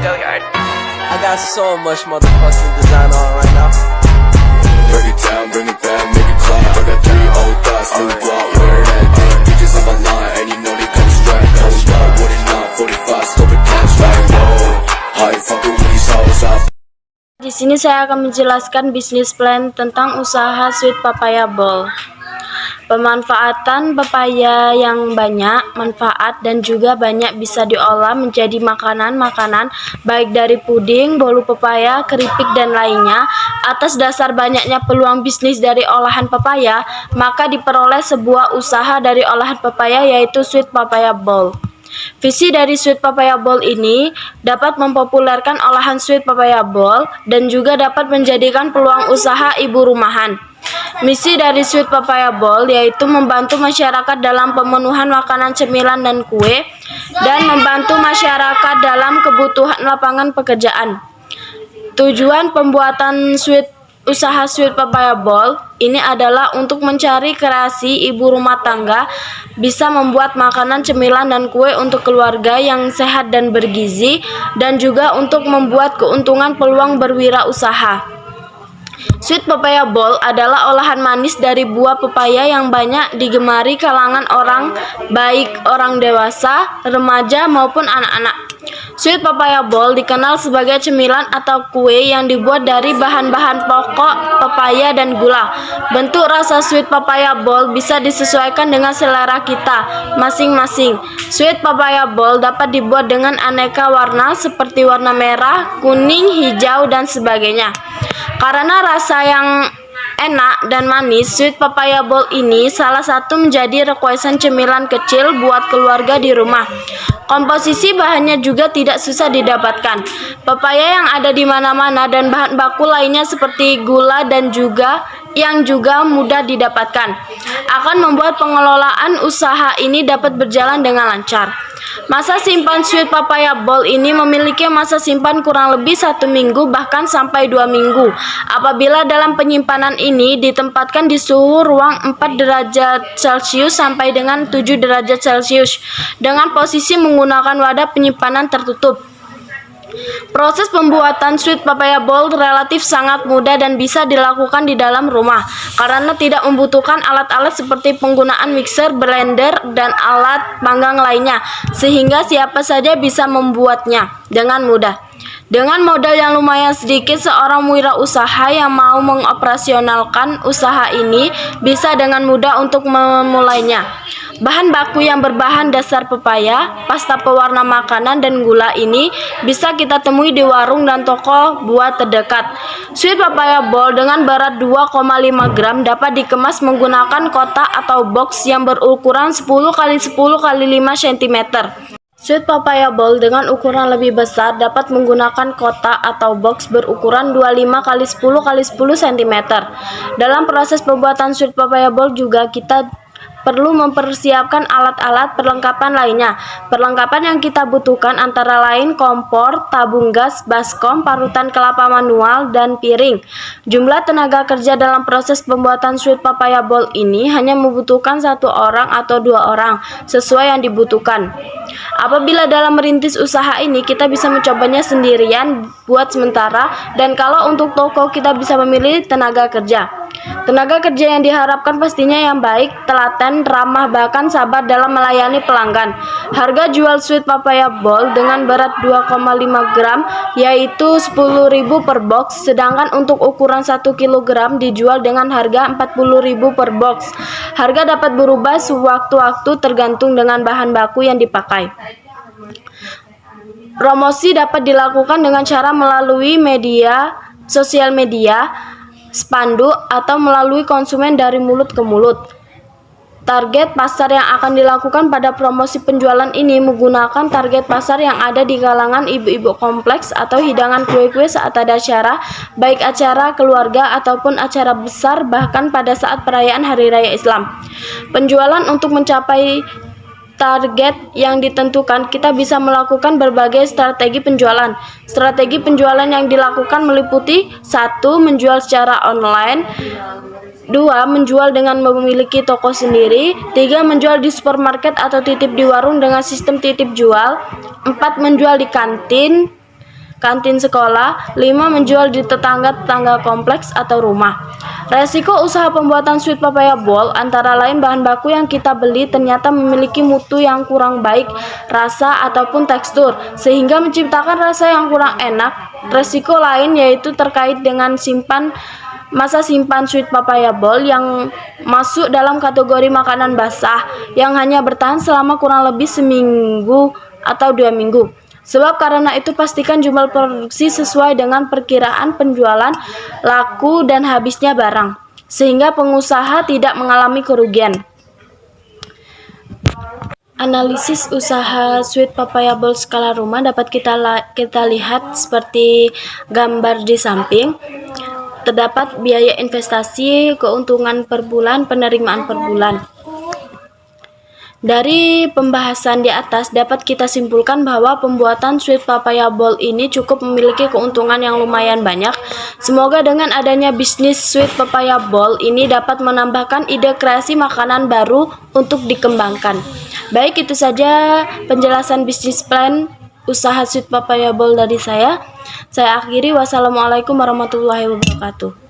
I got so much motherfucking design on right now. Break it down, bring it back, make it clap. I got 3 old thoughts, new block, where that thing. Bitches on my line, and you know they come straight. Hold up, what it not, 45, scope it cash like whoa. How you fucking with these hoes up? Di sini saya akan menjelaskan bisnis plan tentang usaha Sweet Papaya Bowl. Pemanfaatan pepaya yang banyak manfaat dan juga banyak bisa diolah menjadi makanan-makanan baik dari puding, bolu pepaya, keripik dan lainnya. Atas dasar banyaknya peluang bisnis dari olahan pepaya, maka diperoleh sebuah usaha dari olahan pepaya yaitu Sweet Papaya Bowl. Visi dari Sweet Papaya Bowl ini dapat mempopulerkan olahan Sweet Papaya Bowl dan juga dapat menjadikan peluang usaha ibu rumahan. Misi dari Sweet Papaya Bowl yaitu membantu masyarakat dalam pemenuhan makanan cemilan dan kue dan membantu masyarakat dalam kebutuhan lapangan pekerjaan. Tujuan pembuatan usaha Sweet Papaya Bowl ini adalah untuk mencari kreasi ibu rumah tangga bisa membuat makanan cemilan dan kue untuk keluarga yang sehat dan bergizi dan juga untuk membuat keuntungan peluang berwirausaha. Sweet Papaya Bowl adalah olahan manis dari buah pepaya yang banyak digemari kalangan orang, baik orang dewasa, remaja maupun anak-anak. Sweet Papaya Bowl dikenal sebagai cemilan atau kue yang dibuat dari bahan-bahan pokok pepaya dan gula. Bentuk rasa Sweet Papaya Bowl bisa disesuaikan dengan selera kita masing-masing. Sweet Papaya Bowl dapat dibuat dengan aneka warna seperti warna merah, kuning, hijau, dan sebagainya. Karena rasa yang enak dan manis, Sweet Papaya Bowl ini salah satu menjadi requestan cemilan kecil buat keluarga di rumah. Komposisi bahannya juga tidak susah didapatkan. Pepaya yang ada di mana-mana dan bahan baku lainnya seperti gula dan juga mudah didapatkan akan membuat pengelolaan usaha ini dapat berjalan dengan lancar. Masa simpan Sweet Papaya Bowl ini memiliki masa simpan kurang lebih 1 minggu bahkan sampai 2 minggu apabila dalam penyimpanan ini ditempatkan di suhu ruang 4 derajat Celcius sampai dengan 7 derajat Celcius dengan posisi menggunakan wadah penyimpanan tertutup. Proses pembuatan Sweet Papaya Bowl relatif sangat mudah dan bisa dilakukan di dalam rumah karena tidak membutuhkan alat-alat seperti penggunaan mixer, blender, dan alat panggang lainnya sehingga siapa saja bisa membuatnya dengan mudah. Dengan modal yang lumayan sedikit, seorang wirausaha yang mau mengoperasionalkan usaha ini bisa dengan mudah untuk memulainya. Bahan baku yang berbahan dasar pepaya, pasta pewarna makanan, dan gula ini bisa kita temui di warung dan toko buah terdekat. Sweet Papaya Bowl dengan berat 2,5 gram dapat dikemas menggunakan kotak atau box yang berukuran 10 x 10 x 5 cm. Sweet Papaya Bowl dengan ukuran lebih besar dapat menggunakan kotak atau box berukuran 25 x 10 x 10 cm. Dalam proses pembuatan Sweet Papaya Bowl juga kita perlu mempersiapkan alat-alat perlengkapan lainnya. Perlengkapan yang kita butuhkan antara lain kompor, tabung gas, baskom, parutan kelapa manual, dan piring. Jumlah tenaga kerja dalam proses pembuatan Sweet Papaya Bowl ini hanya membutuhkan 1 orang atau 2 orang, sesuai yang dibutuhkan. Apabila dalam merintis usaha ini kita bisa mencobanya sendirian buat sementara, dan kalau untuk toko kita bisa memilih tenaga kerja. Tenaga kerja yang diharapkan pastinya yang baik, telaten, ramah, bahkan sabar dalam melayani pelanggan. Harga jual Sweet Papaya Bowl dengan berat 2,5 gram yaitu 10.000 per box, sedangkan untuk ukuran 1 kg dijual dengan harga 40.000 per box. Harga dapat berubah sewaktu-waktu tergantung dengan bahan baku yang dipakai. Promosi dapat dilakukan dengan cara melalui sosial media, spanduk, atau melalui konsumen dari mulut ke mulut. Target pasar yang akan dilakukan pada promosi penjualan ini menggunakan target pasar yang ada di kalangan ibu-ibu kompleks atau hidangan kue-kue saat ada acara, baik acara keluarga ataupun acara besar, bahkan pada saat perayaan Hari Raya Islam. Penjualan untuk mencapai target yang ditentukan, kita bisa melakukan berbagai strategi penjualan. Strategi penjualan yang dilakukan meliputi 1. Menjual secara online, 2. Menjual dengan memiliki toko sendiri, 3. Menjual di supermarket atau titip di warung dengan sistem titip jual, 4. Menjual di kantin, kantin sekolah. 5. Menjual di tetangga-tetangga kompleks atau rumah. Resiko usaha pembuatan sweet papaya ball antara lain bahan baku yang kita beli ternyata memiliki mutu yang kurang baik, rasa ataupun tekstur, sehingga menciptakan rasa yang kurang enak. Resiko lain yaitu terkait dengan masa simpan sweet papaya ball yang masuk dalam kategori makanan basah yang hanya bertahan selama kurang lebih seminggu atau 2 minggu. Sebab karena itu pastikan jumlah produksi sesuai dengan perkiraan penjualan, laku dan habisnya barang, sehingga pengusaha tidak mengalami kerugian. Analisis usaha sweet papaya ball skala rumah dapat kita lihat seperti gambar di samping. Terdapat biaya investasi, keuntungan per bulan, penerimaan per bulan. Dari pembahasan di atas dapat kita simpulkan bahwa pembuatan sweet papaya ball ini cukup memiliki keuntungan yang lumayan banyak. Semoga dengan adanya bisnis sweet papaya ball ini dapat menambahkan ide kreasi makanan baru untuk dikembangkan. Baik, itu saja penjelasan bisnis plan usaha sweet papaya ball dari saya. Saya akhiri, wassalamualaikum warahmatullahi wabarakatuh.